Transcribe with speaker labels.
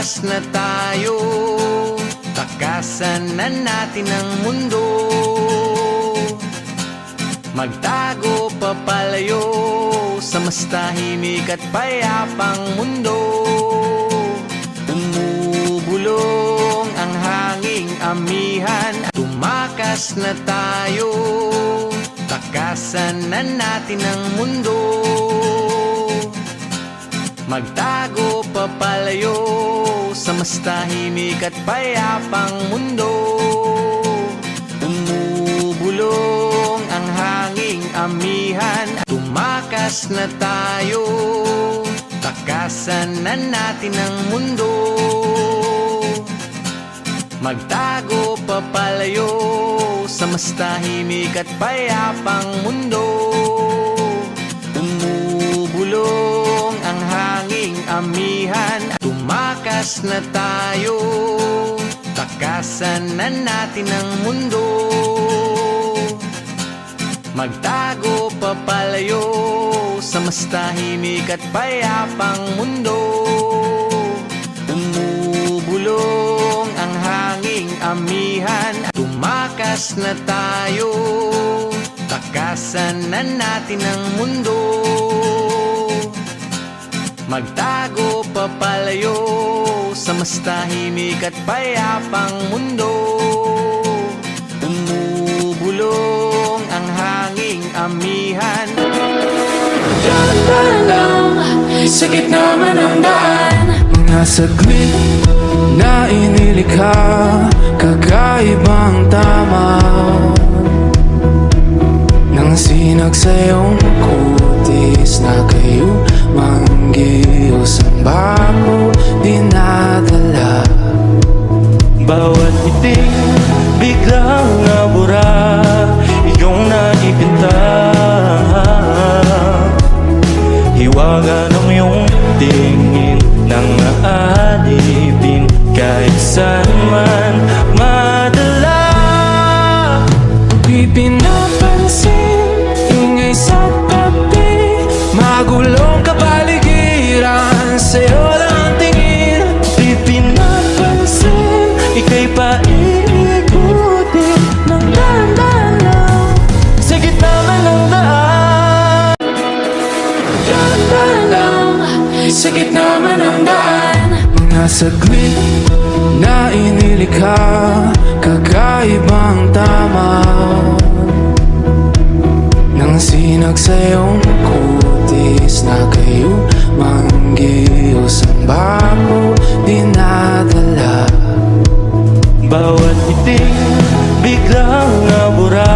Speaker 1: Tumakas na tayo, takasan na natin ang mundo. Magtago papalayo sa mas tahimik at payapang mundo. Umubulong ang hanging amihan. Tumakas na tayo, takasan na natin ang mundo. Magtago papalayo sa mas tahimik at payapang mundo. Umubulong ang hanging amihan. Tumakas na tayo, takasan na natin ang mundo. Magtago papalayo sa mas tahimik at payapang mundo. Umubulong ang hanging amihan. Tumakas na tayo, takasan na natin ang mundo. Magtago papalayo sa mas tahimik at payapang mundo. Umubulong ang hanging amihan. Tumakas na tayo, takasan na natin ang mundo. Magtago papalayo sa mas tahimik at payapang mundo. Umubulong ang hanging amihan.
Speaker 2: Dahan-dahan lang sa gitna man ng daan.
Speaker 3: Mga saglit na inilikha, kakaibang tamaw ng sinag sa iyong kutis na kayo manggiyos ang bako dinadala.
Speaker 4: Bawat iting biglang nabura, iyong naipinta. Hiwaga ng iyong tingin nang aalipin kahit saan man madala.
Speaker 3: Di pinapansin, ingay sa tabi, magulong kapaligiran, sa'yo lang ang tingin.
Speaker 4: Di pinapansin, ika'y paikutin ng dahan-dahan lang sa gitna man ng daan.
Speaker 2: Dahan-dahan lang sa gitna man ng daan.
Speaker 3: Mga saglit na inilikha, kakaibang tamaw ng sinag sa iyong kutis na kayo manggiyos ang bako dinadala.
Speaker 4: Bawat iting biglang nabura,